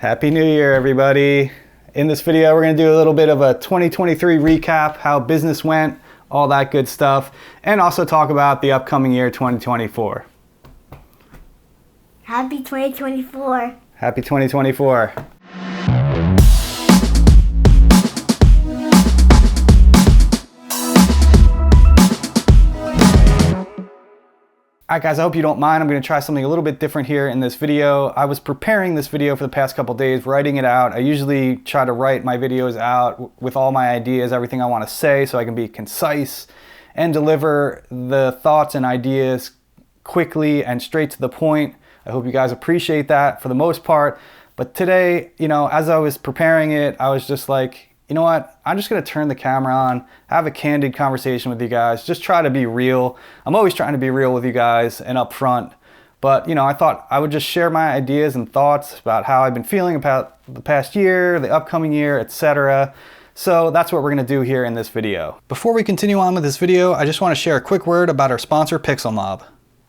Happy New Year, everybody. In this video, we're gonna do a little bit of a 2023 recap, how business went, all that good stuff, and also talk about the upcoming year, 2024. Happy 2024. Happy 2024. Alright guys, I hope you don't mind. I'm going to try something a little bit different here in this video. I was preparing this video for the past couple days, writing it out. I usually try to write my videos out with all my ideas, everything I want to say, so I can be concise and deliver the thoughts and ideas quickly and straight to the point. I hope you guys appreciate that for the most part. But today, as I was preparing it, I was just like, you know what? I'm just going to turn the camera on, have a candid conversation with you guys, just try to be real. I'm always trying to be real with you guys and upfront. But, I thought I would just share my ideas and thoughts about how I've been feeling about the past year, the upcoming year, etc. So that's what we're going to do here in this video. Before we continue on with this video, I just want to share a quick word about our sponsor, PixelMob.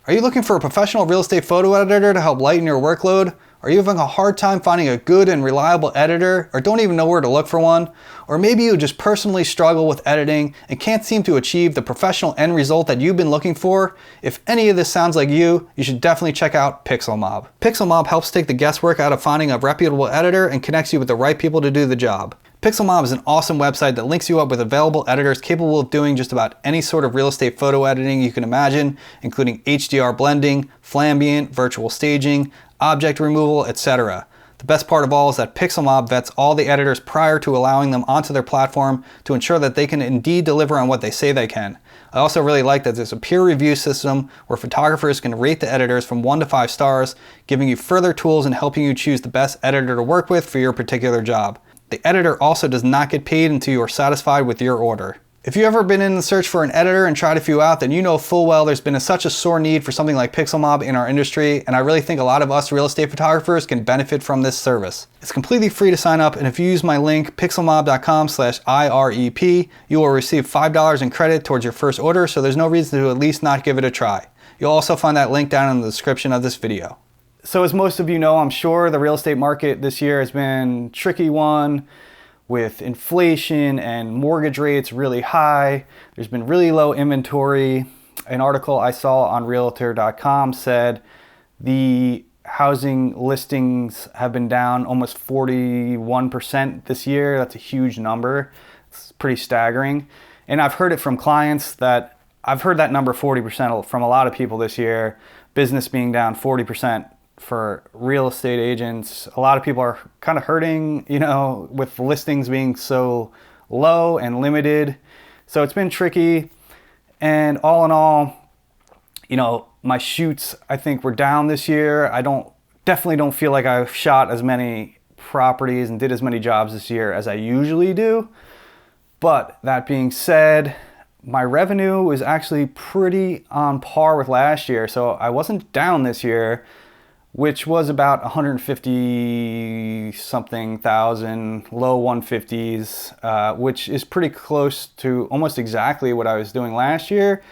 Are you looking for a professional real estate photo editor to help lighten your workload? Are you having a hard time finding a good and reliable editor, or don't even know where to look for one? Or maybe you just personally struggle with editing and can't seem to achieve the professional end result that you've been looking for? If any of this sounds like you should definitely check out PixelMob. PixelMob helps take the guesswork out of finding a reputable editor and connects you with the right people to do the job. PixelMob is an awesome website that links you up with available editors capable of doing just about any sort of real estate photo editing you can imagine, including HDR blending, flambient, virtual staging, object removal, etc. The best part of all is that PixelMob vets all the editors prior to allowing them onto their platform to ensure that they can indeed deliver on what they say they can. I also really like that there's a peer review system where photographers can rate the editors from 1 to 5 stars, giving you further tools and helping you choose the best editor to work with for your particular job. The editor also does not get paid until you are satisfied with your order. If you've ever been in the search for an editor and tried a few out, then you know full well there's been such a sore need for something like PixelMob in our industry, and I really think a lot of us real estate photographers can benefit from this service. It's completely free to sign up, and if you use my link pixelmob.com/IREP, you will receive $5 in credit towards your first order, so there's no reason to at least not give it a try. You'll also find that link down in the description of this video. So as most of you know, I'm sure the real estate market this year has been a tricky one, with inflation and mortgage rates really high. There's been really low inventory. An article I saw on realtor.com said the housing listings have been down almost 41% this year. That's a huge number. It's pretty staggering. And I've heard it from clients I've heard that number 40% from a lot of people this year, business being down 40%. For real estate agents, a lot of people are kind of hurting, with listings being so low and limited. So it's been tricky. And all in all, my shoots, I think, were down this year. I definitely don't feel like I've shot as many properties and did as many jobs this year as I usually do. But that being said, my revenue was actually pretty on par with last year. So I wasn't down this year, which was about 150 something thousand, low 150s, which is pretty close to almost exactly what I was doing last year.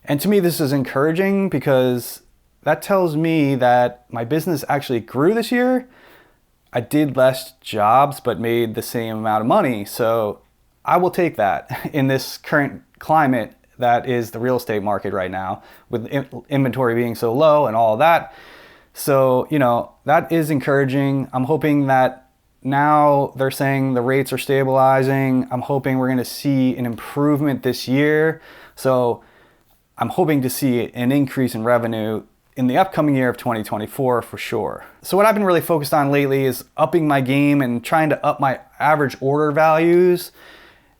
And to me, this is encouraging because that tells me that my business actually grew this year. I did less jobs, but made the same amount of money. So I will take that in this current climate that is the real estate market right now, with inventory being so low and all of that. So, that is encouraging. I'm hoping that now they're saying the rates are stabilizing. I'm hoping we're going to see an improvement this year. So I'm hoping to see an increase in revenue in the upcoming year of 2024 for sure. So what I've been really focused on lately is upping my game and trying to up my average order values.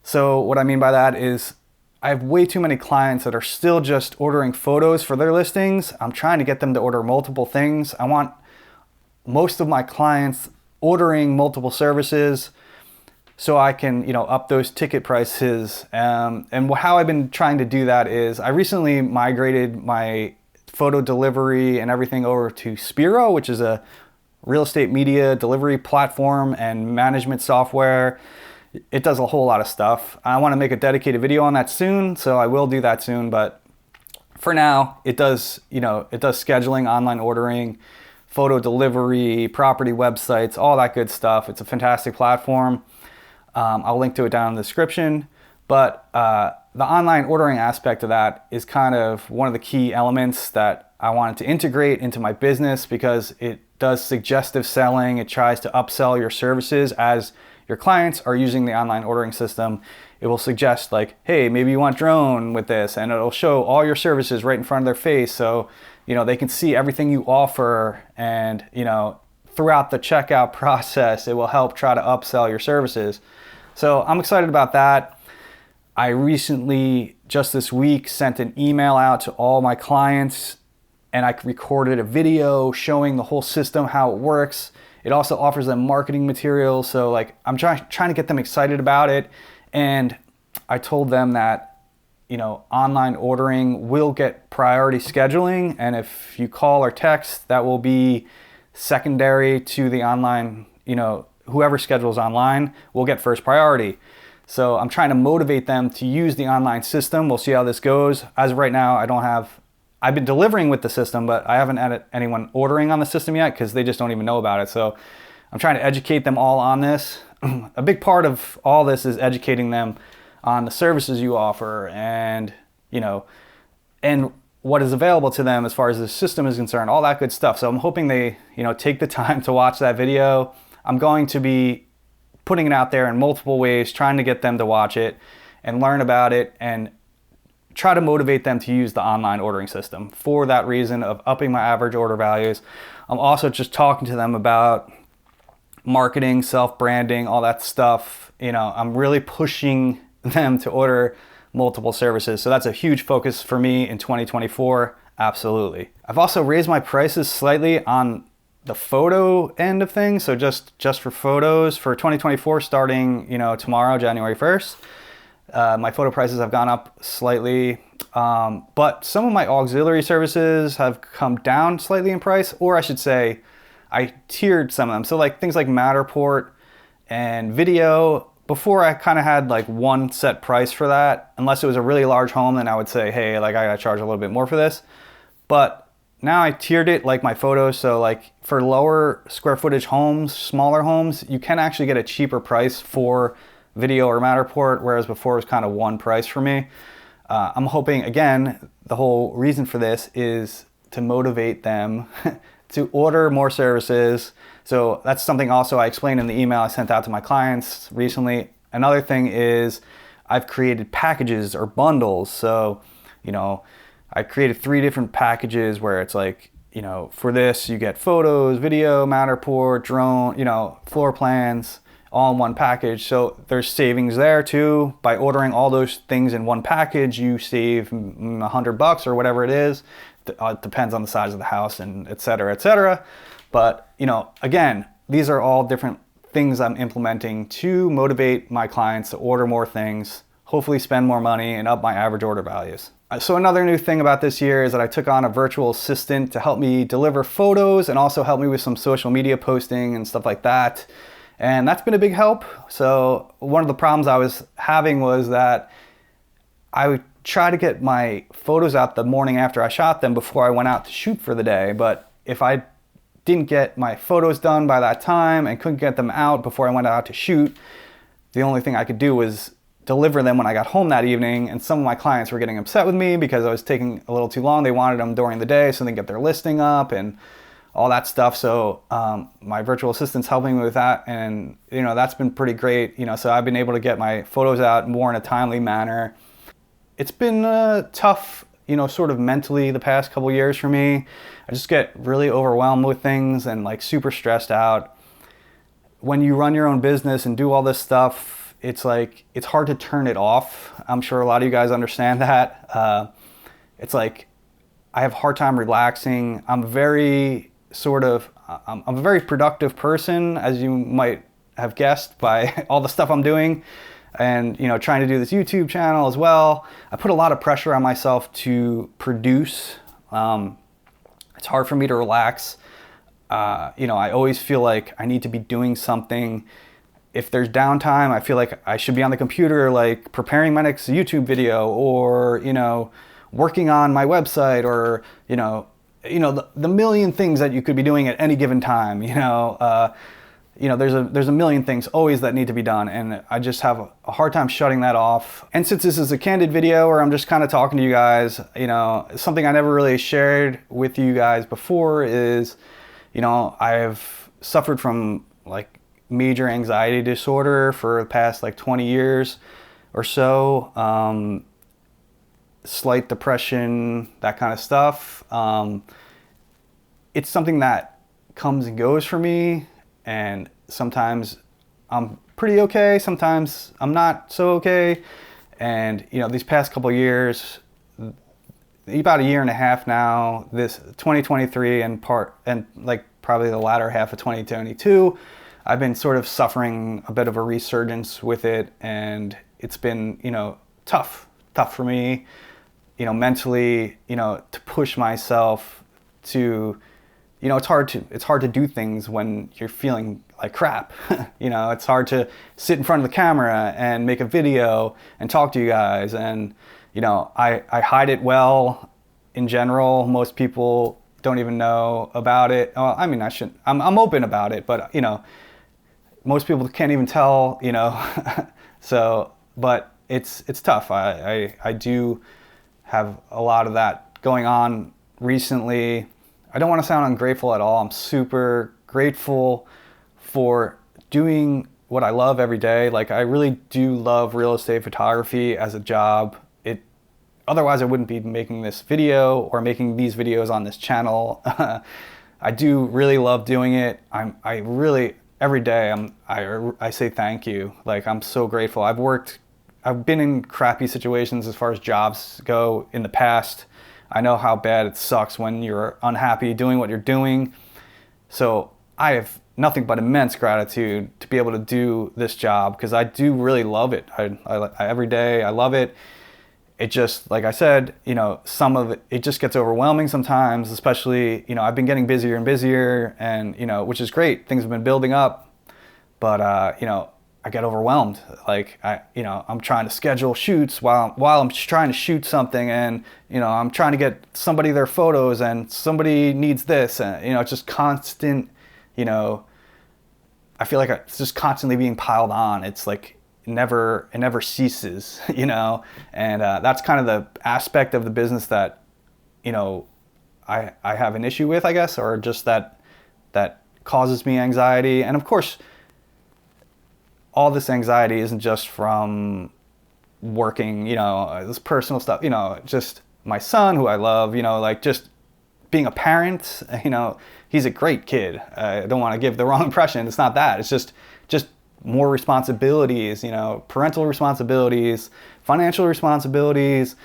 So what I mean by that is I have way too many clients that are still just ordering photos for their listings. I'm trying to get them to order multiple things. I want most of my clients ordering multiple services so I can, up those ticket prices. And how I've been trying to do that is I recently migrated my photo delivery and everything over to SPIRO, which is a real estate media delivery platform and management software. It does a whole lot of stuff. I want to make a dedicated video on that soon, so I will do that soon. But for now, it does scheduling, online ordering, photo delivery, property websites, all that good stuff. It's a fantastic platform. I'll link to it down in the description. But the online ordering aspect of that is kind of one of the key elements that I wanted to integrate into my business, because it does suggestive selling. It tries to upsell your services as your clients are using the online ordering system. It will suggest like, hey, maybe you want drone with this, and it'll show all your services right in front of their face. So, they can see everything you offer, and, throughout the checkout process, it will help try to upsell your services. So I'm excited about that. I recently, just this week, sent an email out to all my clients, and I recorded a video showing the whole system, how it works. It also offers them marketing materials. So like, I'm trying to get them excited about it. And I told them that, online ordering will get priority scheduling. And if you call or text, that will be secondary to the online, whoever schedules online will get first priority. So I'm trying to motivate them to use the online system. We'll see how this goes. As of right now, I've been delivering with the system, but I haven't had anyone ordering on the system yet, because they just don't even know about it. So I'm trying to educate them all on this. A big part of all this is educating them on the services you offer, and and what is available to them as far as the system is concerned, all that good stuff. So I'm hoping they take the time to watch that video. I'm going to be putting it out there in multiple ways, trying to get them to watch it and learn about it, and try to motivate them to use the online ordering system for that reason of upping my average order values. I'm also just talking to them about marketing, self-branding, all that stuff. I'm really pushing them to order multiple services. So that's a huge focus for me in 2024. Absolutely. I've also raised my prices slightly on the photo end of things. So just for photos for 2024, starting, tomorrow, January 1st. My photo prices have gone up slightly, but some of my auxiliary services have come down slightly in price, or I should say I tiered some of them. So like things like Matterport and video, before I kind of had like one set price for that. Unless it was a really large home, then I would say, hey, like I gotta charge a little bit more for this. But now I tiered it like my photos. So like for lower square footage homes, smaller homes, you can actually get a cheaper price for video or Matterport, whereas before it was kind of one price for me. I'm hoping, again, the whole reason for this is to motivate them to order more services. So that's something also I explained in the email I sent out to my clients recently. Another thing is I've created packages or bundles. So, I created 3 different packages where it's like, for this you get photos, video, Matterport, drone, floor plans, all in one package. So there's savings there too. By ordering all those things in one package, you save $100 or whatever it is. It depends on the size of the house and et cetera, et cetera. But, again, these are all different things I'm implementing to motivate my clients to order more things, hopefully spend more money, and up my average order values. So another new thing about this year is that I took on a virtual assistant to help me deliver photos and also help me with some social media posting and stuff like that. And that's been a big help. So one of the problems I was having was that I would try to get my photos out the morning after I shot them before I went out to shoot for the day. But if I didn't get my photos done by that time and couldn't get them out before I went out to shoot, the only thing I could do was deliver them when I got home that evening. And some of my clients were getting upset with me because I was taking a little too long. They wanted them during the day so they can get their listing up and all that stuff. So my virtual assistant's helping me with that, and that's been pretty great. So I've been able to get my photos out more in a timely manner. It's been tough, sort of mentally the past couple years for me. I just get really overwhelmed with things and like super stressed out. When you run your own business and do all this stuff, it's like it's hard to turn it off. I'm sure a lot of you guys understand that. It's like I have a hard time relaxing. I'm a very productive person, as you might have guessed by all the stuff I'm doing, and trying to do this YouTube channel as well. I put a lot of pressure on myself to produce. It's hard for me to relax. I always feel like I need to be doing something. If there's downtime, I feel like I should be on the computer, like preparing my next YouTube video, or working on my website, or the million things that you could be doing at any given time. There's a million things always that need to be done, and I just have a hard time shutting that off. And since this is a candid video where I'm just kind of talking to you guys, something I never really shared with you guys before is, I've suffered from like major anxiety disorder for the past like 20 years or so, slight depression, that kind of stuff. It's something that comes and goes for me. And sometimes I'm pretty okay, sometimes I'm not so okay. And these past couple of years, about a year and a half now, this 2023 and like probably the latter half of 2022, I've been sort of suffering a bit of a resurgence with it, and it's been tough for me, mentally, to push myself to. It's hard to do things when you're feeling like crap. It's hard to sit in front of the camera and make a video and talk to you guys. And, I hide it well in general. Most people don't even know about it. Well, I mean, I'm open about it, but, most people can't even tell, So, but it's tough. I do have a lot of that going on recently. I don't want to sound ungrateful at all. I'm super grateful for doing what I love every day. Like, I really do love real estate photography as a job. Otherwise I wouldn't be making this video or making these videos on this channel. I do really love doing it. I really every day I say thank you. Like, I'm so grateful. I've been in crappy situations as far as jobs go in the past. I know how bad it sucks when you're unhappy doing what you're doing. So I have nothing but immense gratitude to be able to do this job, because I do really love it. Every day I love it. It just, like I said, some of it just gets overwhelming sometimes, especially, I've been getting busier and busier, and, which is great. Things have been building up, but, I get overwhelmed. Like, I'm trying to schedule shoots while I'm just trying to shoot something, and, I'm trying to get somebody their photos, and somebody needs this, and, it's just constant, I feel like it's just constantly being piled on. It's like, it never ceases, and that's kind of the aspect of the business that, I have an issue with, I guess, or just that causes me anxiety. And of course, all this anxiety isn't just from working, this personal stuff, just my son, who I love, like just being a parent, he's a great kid. I don't want to give the wrong impression. It's not that. It's just more responsibilities, parental responsibilities, financial responsibilities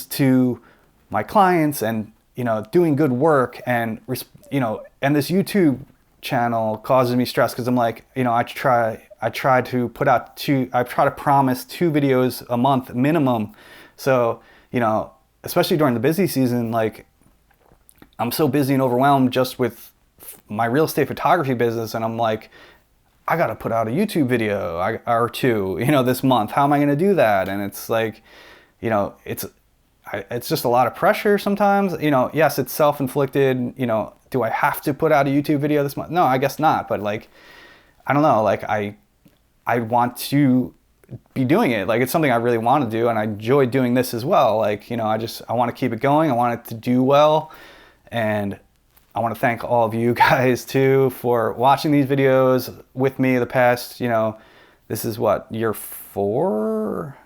to my clients, and, doing good work, and, and this YouTube channel causes me stress, because I'm like, I try to promise 2 videos a month minimum. So, especially during the busy season, like, I'm so busy and overwhelmed just with my real estate photography business, and I'm like, I got to put out a YouTube video or 2, this month. How am I going to do that? And it's like, it's just a lot of pressure sometimes. Yes, it's self-inflicted. Do I have to put out a YouTube video this month? No, I guess not. But like, I don't know. Like, I want to be doing it. Like, it's something I really want to do, and I enjoy doing this as well. Like, I want to keep it going. I want it to do well, and I want to thank all of you guys too for watching these videos with me the past, this is what, year 4?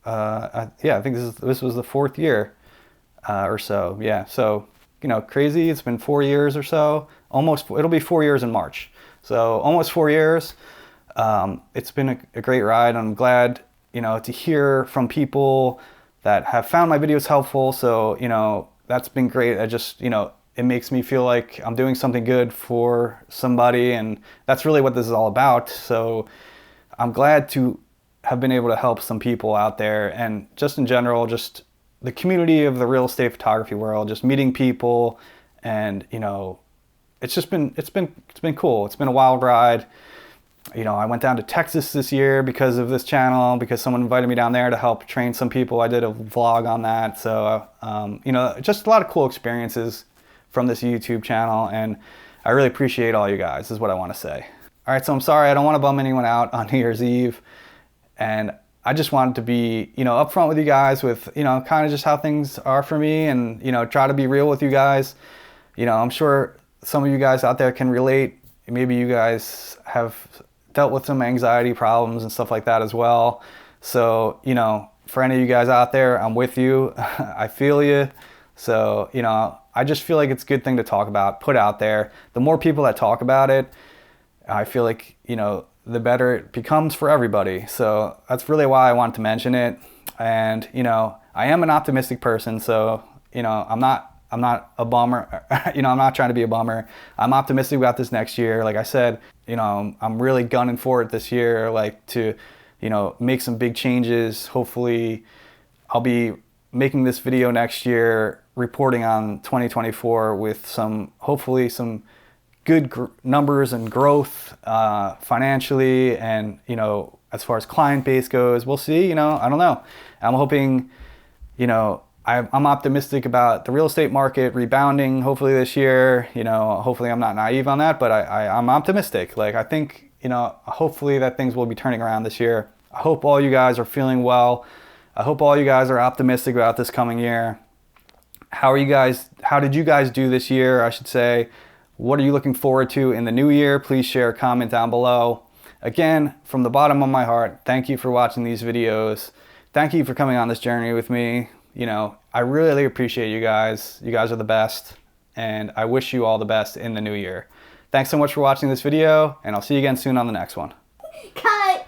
Yeah, I think this was the 4th year or so. Yeah, so, crazy. It's been 4 years or so. It'll be 4 years in March. So almost 4 years. It's been a great ride. I'm glad, to hear from people that have found my videos helpful. So, that's been great. I just, it makes me feel like I'm doing something good for somebody, and that's really what this is all about. So I'm glad to have been able to help some people out there, and just in general, just the community of the real estate photography world, just meeting people, and it's been cool. It's been a wild ride, You know, I went down to Texas this year because of this channel, because someone invited me down there to help train some people. I did a vlog on that. So, you know, just a lot of cool experiences from this YouTube channel, and I really appreciate all you guys, is what I want to say. All right, so I'm sorry, I don't want to bum anyone out on New Year's Eve, and I just wanted to be, you know, upfront with you guys with, you know, kind of just how things are for me, and, you know, try to be real with you guys. You know, I'm sure some of you guys out there can relate. Maybe you guys have dealt with some anxiety problems and stuff like that as well. So, you know, for any of you guys out there, I'm with you. I feel you. So, you know, I just feel like it's a good thing to talk about, put out there. The more people that talk about it, I feel like, you know, the better it becomes for everybody. So that's really why I wanted to mention it. And, you know, I am an optimistic person, so, you know, I'm not a bummer. You know, I'm not trying to be a bummer. I'm optimistic about this next year. Like I said, you know, I'm really gunning for it this year, like to, you know, make some big changes. Hopefully I'll be making this video next year, reporting on 2024 with some, hopefully some good numbers and growth financially, and, you know, as far as client base goes, we'll see. You know, I don't know. I'm hoping, you know, I'm optimistic about the real estate market rebounding hopefully this year. You know, hopefully I'm not naive on that, but I'm optimistic. Like, I think, you know, hopefully that things will be turning around this year. I hope all you guys are feeling well. I hope all you guys are optimistic about this coming year. How did you guys do this year, I should say? What are you looking forward to in the new year? Please share a comment down below. Again, from the bottom of my heart, thank you for watching these videos. Thank you for coming on this journey with me. You know, I really appreciate you guys. You guys are the best, and I wish you all the best in the new year. Thanks so much for watching this video, and I'll see you again soon on the next one. Cut!